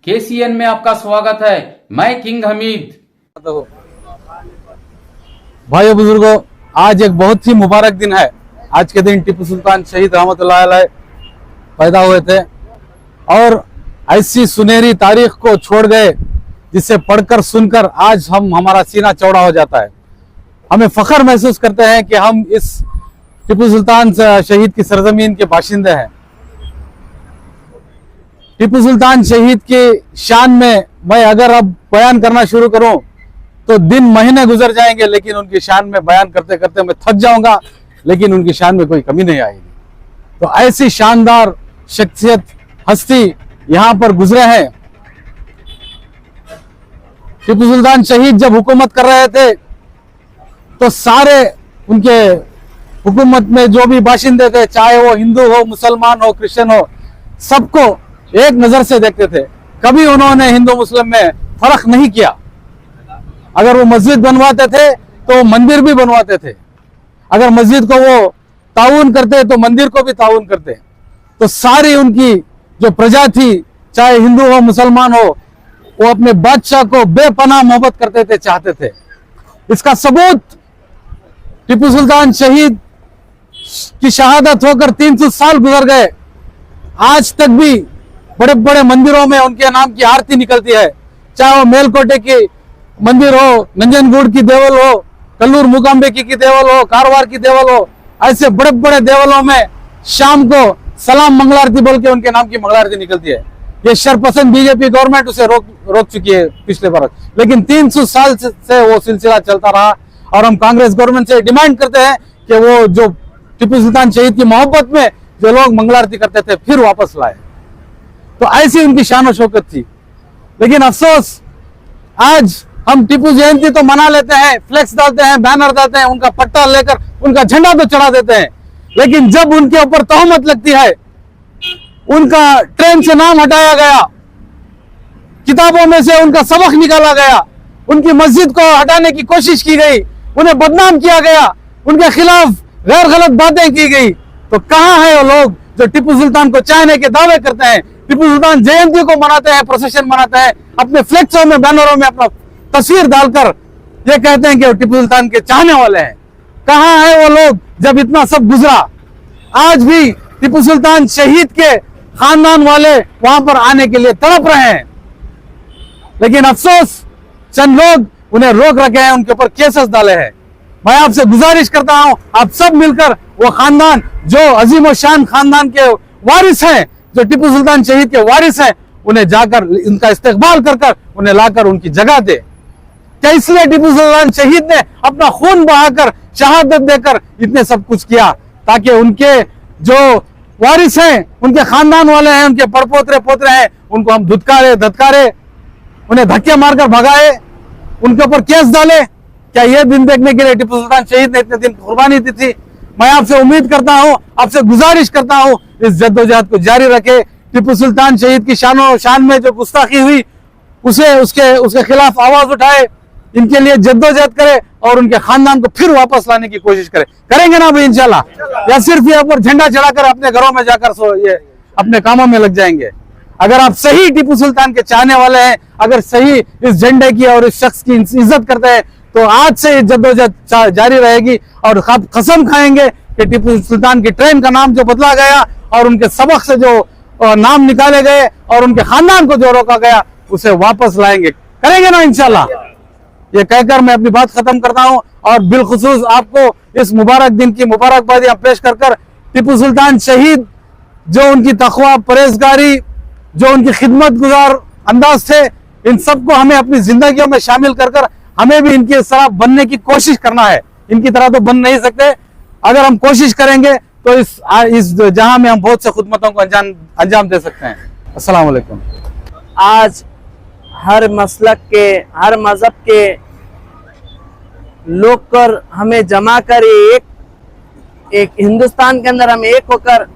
KCN में आपका स्वागत है। मैं किंग हमीद। भाइयों बुजुर्गों, आज एक बहुत ही मुबारक दिन है। आज के दिन टीपू सुल्तान शहीद रहमतुल्लाह अलैह पैदा हुए थे और ऐसी सुनहरी तारीख को छोड़ गए जिसे पढ़कर सुनकर आज हमारा सीना चौड़ा हो जाता है। हमें फख्र महसूस करते हैं कि हम इस टीपू सुल्तान शहीद की सरजमीन के बाशिंदे हैं। टीपू सुल्तान शहीद की शान में मैं अगर अब बयान करना शुरू करूं तो दिन महीने गुजर जाएंगे, लेकिन उनकी शान में बयान करते करते मैं थक जाऊंगा, लेकिन उनकी शान में कोई कमी नहीं आएगी। तो ऐसी शानदार शख्सियत हस्ती यहां पर गुजरे हैं। टीपू सुल्तान शहीद जब हुकूमत कर रहे थे तो सारे उनके हुकूमत में जो भी बाशिंदे थे, चाहे वो हिंदू हो, मुसलमान हो, क्रिश्चियन हो, सबको एक नजर से देखते थे। कभी उन्होंने हिंदू मुस्लिम में फर्क नहीं किया। अगर वो मस्जिद बनवाते थे तो मंदिर भी बनवाते थे। अगर मस्जिद को वो ताउन करते तो मंदिर को भी ताउन करते। तो सारी उनकी जो प्रजा थी, चाहे हिंदू हो, मुसलमान हो, वो अपने बादशाह को बेपनाह मोहब्बत करते थे, चाहते थे। इसका सबूत टीपू सुल्तान शहीद की शहादत होकर 300 साल गुजर गए। आज तक भी बड़े बड़े मंदिरों में उनके नाम की आरती निकलती है, चाहे वो मेलकोटे की मंदिर हो, नंजनगुड़ की देवल हो, कल्लूर मुकाम्बे की देवल हो, कारवार की देवल हो, ऐसे बड़े बड़े देवलों में शाम को सलाम मंगलारती बोल के उनके नाम की मंगलारती निकलती है। ये शरपसंद बीजेपी गवर्नमेंट उसे रोक चुकी है पिछले बरस, लेकिन 300 साल से वो सिलसिला चलता रहा। और हम कांग्रेस गवर्नमेंट से डिमांड करते हैं कि वो जो टीपू सुल्तान शहीद की मोहब्बत में जो लोग मंगलारती करते थे फिर वापस लाए। तो ऐसी उनकी शान और शौकत थी। लेकिन अफसोस आज हम टीपू जयंती तो मना लेते हैं, फ्लेक्स डालते हैं, बैनर डालते हैं, उनका पट्टा लेकर उनका झंडा तो चढ़ा देते हैं, लेकिन जब उनके ऊपर तोहमत लगती है, उनका ट्रेन से नाम हटाया गया, किताबों में से उनका सबक निकाला गया, उनकी मस्जिद को हटाने की कोशिश की गई, उन्हें बदनाम किया गया, उनके खिलाफ गैर गलत बातें की गई, तो कहां है वो लोग जो टीपू सुल्तान को चाहने के दावे करते हैं, टीपू सुल्तान जयंती को मनाते हैं, प्रोसेशन मनाते हैं, अपने फ्लेक्सों में, बैनरों में अपना तस्वीर डालकर ये कहते हैं कि वो टीपू सुल्तान के चाहने वाले हैं। कहां है वो लोग जब इतना सब गुजरा? आज भी टीपू सुल्तान शहीद के खानदान वाले वहां पर आने के लिए तड़प रहे हैं, लेकिन अफसोस चंद लोग उन्हें रोक रखे हैं, उनके ऊपर केसेस डाले हैं। मैं आपसे गुजारिश करता हूं, आप सब मिलकर वो खानदान जो अजीम और शान खानदान के वारिस हैं, जो टीपू सुल्तान शहीद के वारिस हैं, उन्हें जाकर उनका इस्तेकबाल कर उन्हें लाकर उनकी जगह दे। क्या इसलिए टीपू सुल्तान शहीद ने अपना खून बहाकर, शहादत देकर इतने सब कुछ किया ताकि उनके जो वारिस हैं, उनके खानदान वाले हैं, उनके पड़पोतरे पोतरे हैं, उनको हम धत्कारे, उन्हें धक्के मारकर भगाए, उनके ऊपर केस डाले? क्या यह दिन देखने के लिए टीपू सुल्तान शहीद ने इतने दिन कुर्बानी दी थी? मैं आपसे उम्मीद करता हूं, आपसे गुजारिश करता हूं, इस जद्दोजहद को जारी रखे। टीपू सुल्तान शहीद की शान में जो गुस्ताखी हुई उसके खिलाफ आवाज उठाए, इनके लिए जद्दोजहद करे और उनके खानदान को फिर वापस लाने की कोशिश करेंगे ना भाई इंशाल्लाह? या सिर्फ ये ऊपर झंडा चढ़ाकर अपने घरों में जाकर ये अपने कामों में लग जाएंगे? अगर आप सही टीपू सुल्तान के चाहने वाले हैं, अगर सही इस झंडे की और इस शख्स की इज्जत करते हैं, तो आज से ये जद्दोजहद जारी रहेगी और कसम खाएंगे कि टीपू सुल्तान की ट्रेन का नाम जो बदला गया और उनके सबक से जो नाम निकाले गए और उनके खानदान को जो रोका गया, उसे वापस लाएंगे। करेंगे ना इंशाल्लाह? ये कहकर मैं अपनी बात खत्म करता हूं और बिलखुसूस आपको इस मुबारक दिन की मुबारकबादियां पेश कर टीपू सुल्तान शहीद जो उनकी तकवा, परहेजगारी, जो उनकी खिदमत गुजार अंदाज थे, इन सबको हमें अपनी जिंदगियों में शामिल कर हमें भी इनकी तरह बनने की कोशिश करना है। इनकी तरह तो बन नहीं सकते, अगर हम कोशिश करेंगे तो इस जहां में हम बहुत से खुदमतों को अंजाम दे सकते हैं। अस्सलाम वालेकुम। आज हर मसलक के, हर मजहब के लोग कर हमें जमा कर एक हिंदुस्तान के अंदर हम एक होकर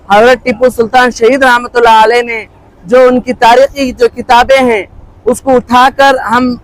हजरत टीपू सुल्तान शहीद रहमतुल्लाह अलैह ने जो उनकी तारीखी जो किताबें हैं उसको उठाकर हम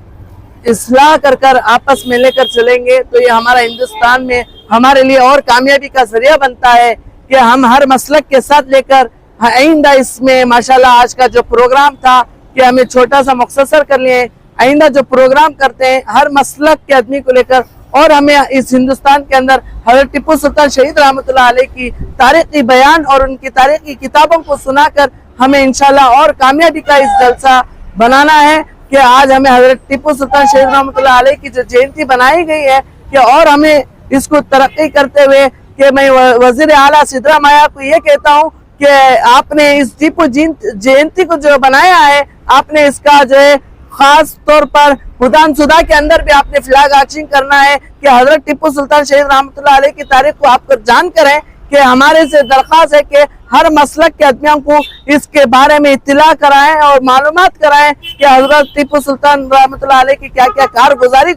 इस्लाह कर आपस में लेकर चलेंगे, तो ये हमारा हिंदुस्तान में हमारे लिए और कामयाबी का जरिया बनता है कि हम हर मसलक के साथ लेकर आइंदा इसमें माशाल्लाह आज का जो प्रोग्राम था कि हमें छोटा सा मुख्तसर कर लिए। आइंदा जो प्रोग्राम करते हैं हर मसलक के आदमी को लेकर, और हमें इस हिंदुस्तान के अंदर हज़रत टिप्पू सुल्तान शहीद रहमतुल्लाह अलैह की तारीखी बयान और उनकी तारीखी किताबों को सुनाकर हमें इंशाल्लाह और कामयाबी का इस जलसा बनाना है कि आज हमें हज़रत टिप्पू सुल्तान शहीद रहमतुल्लाह अलैह की जो जयंती बनाई गई है कि और हमें इसको तरक्की करते हुए कि मैं वजीर आला सिद्धरामैया को ये कहता हूँ कि आपने इस टिप्पू जयंती को जो बनाया है, आपने इसका जो है खास तौर पर खुदानसुदा के अंदर भी आपने फ्लैग आर्चिंग करना है कि हजरत टिप्पू सुल्तान शहीद रहमतुल्लाह अलैह की तारीख को आप जान करें कि हमारे से दरख्वास्त है कि हर मसलक के आदमियों को इसके बारे में इत्तला कराएं और मालूमात कराएं कि हजरत टिप्पू सुल्तान रहमतुल्लाह अलैह की क्या क्या कारगुजारी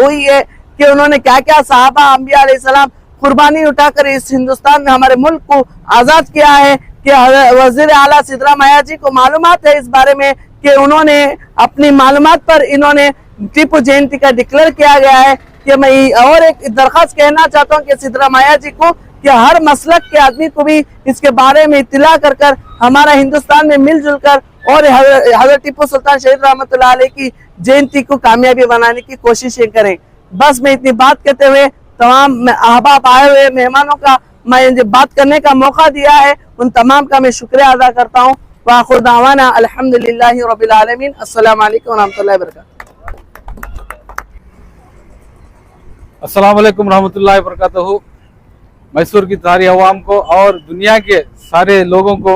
हुई है, कि उन्होंने क्या क्या सहाबा अंबिया अलैहिस्सलाम कुर्बानी उठाकर इस हिंदुस्तान में हमारे मुल्क को आजाद किया है, कि वजीर आला सिद्धरामैया जी को मालूमात है इस बारे में कि उन्होंने अपनी मालूमात पर इन्होंने टिप्पू जयंती का डिक्लेयर किया गया है। कि मैं और एक दरख्वास्त कहना चाहता हूँ कि सिद्धरामैया जी को कि हर मसलक के आदमी को भी इसके बारे में इत्तला कर कर हमारा हिंदुस्तान में मिलजुल कर और हजरत टिप्पू सुल्तान शहीद रहमतुल्लाह अलैह की जयंती को कामयाबी बनाने की कोशिशें करें। बस मैं इतनी बात कहते हुए तमाम अहबाब आए हुए मेहमानों का मैं बात करने का मौका दिया है, उन तमाम का मैं शुक्रिया अदा करता हूँ। वाखिर दावाना अल्हम्दुलिल्लाहि रब्बिल आलमीन। अस्सलामु अलैकुम रहमतुल्लाहि वबरकातुहू। अस्सलाम वालेकुम रहमतुल्लाहि वबरकातुहू। मैसूर की सारी अवाम को और दुनिया के सारे लोगों को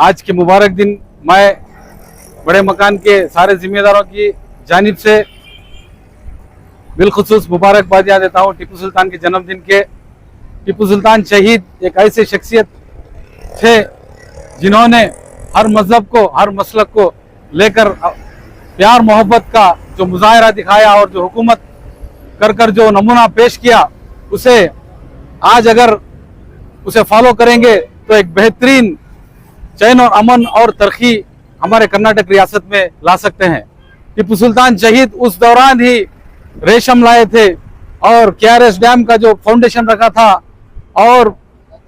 आज के मुबारक दिन मैं बड़े मकान के सारे जिम्मेदारों की जानिब से बिलखुसूस मुबारकबादियाँ देता हूँ टिप्पू सुल्तान के जन्मदिन के। टिप्पू सुल्तान शहीद एक ऐसे शख्सियत थे जिन्होंने हर मजहब को हर मसलक को लेकर प्यार मोहब्बत का जो मुजाहरा दिखाया और जो हुकूमत कर कर जो नमूना पेश किया, उसे आज अगर उसे फॉलो करेंगे तो एक बेहतरीन चैन और अमन और तरक्की हमारे कर्नाटक रियासत में ला सकते हैं। टिप्पू सुल्तान शहीद उस दौरान ही रेशम लाए थे और KRS डैम का जो फाउंडेशन रखा था और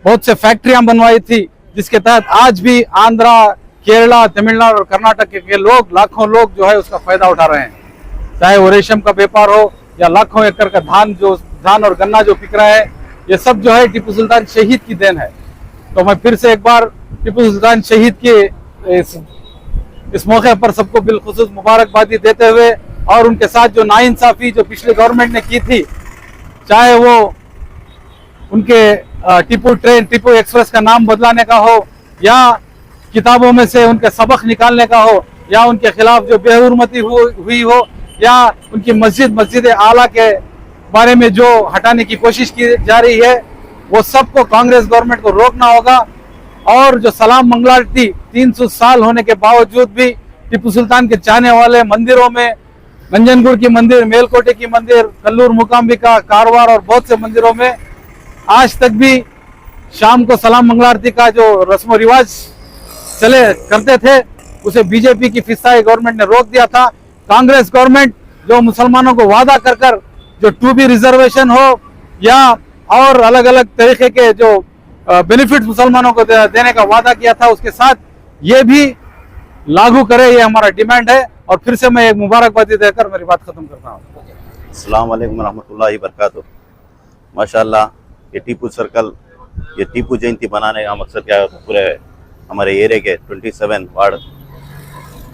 बहुत से फैक्ट्रियां बनवाई थी, जिसके तहत आज भी आंध्रा, केरला, तमिलनाडु और कर्नाटक के लोग लाखों लोग जो है उसका फायदा उठा रहे हैं। चाहे वो रेशम का व्यापार हो या लाखों एकड़ का धान और गन्ना जो बिक रहा है, ये सब जो है टिप्पू सुल्तान शहीद की देन है। तो मैं फिर से एक बार टिप्पू सुल्तान शहीद के इस मौके पर सबको बिलखुसूस मुबारकबादी देते हुए और उनके साथ जो नाइंसाफी जो पिछली गवर्नमेंट ने की थी, चाहे वो उनके टिप्पू एक्सप्रेस का नाम बदलाने का हो या किताबों में से उनके सबक निकालने का हो या उनके खिलाफ जो बेहुरमती हुई हो या उनकी मस्जिद आला के बारे में जो हटाने की कोशिश की जा रही है, वो सबको कांग्रेस गवर्नमेंट को रोकना होगा। और जो सलाम मंगलारती 300 साल होने के बावजूद भी टिप्पू सुल्तान के चाहने वाले मंदिरों में नंजनगुड़ की मंदिर, मेलकोटे की मंदिर, कल्लूर मुकाम्बिका, कारवार और बहुत से मंदिरों में आज तक भी शाम को सलाम मंगलारती का जो रस्म रिवाज चले करते थे, उसे बीजेपी की फिसाई गवर्नमेंट ने रोक दिया था। कांग्रेस गवर्नमेंट जो मुसलमानों को वादा कर कर जो 2B रिजर्वेशन हो या और अलग अलग तरीके के जो बेनिफिट मुसलमानों को देने का वादा किया था, उसके साथ ये भी लागू करे, ये हमारा डिमांड है। और फिर से मैं एक मुबारकबादी देकर मेरी बात खत्म करता हूँ। अस्सलाम वालेकुम रहमतुल्लाहि वबरकातुहू। माशाल्लाह, ये टिप्पू सर्कल, ये टिप्पू जयंती बनाने का मकसद क्या है, तो पूरे हमारे एरिया के 27 वार्ड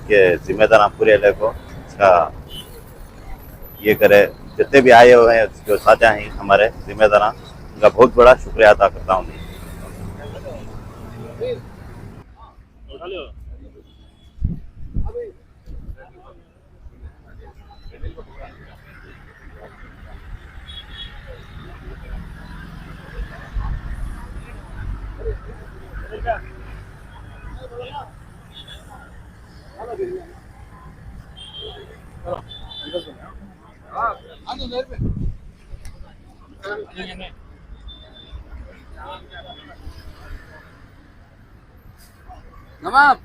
के जिम्मेदार पूरे एरिया को इसका ये करे। जितने भी आए हुए हैं जो साझा हैं हमारे जिम्मेदार, उनका बहुत बड़ा शुक्रिया अदा करता हूँ। नवाब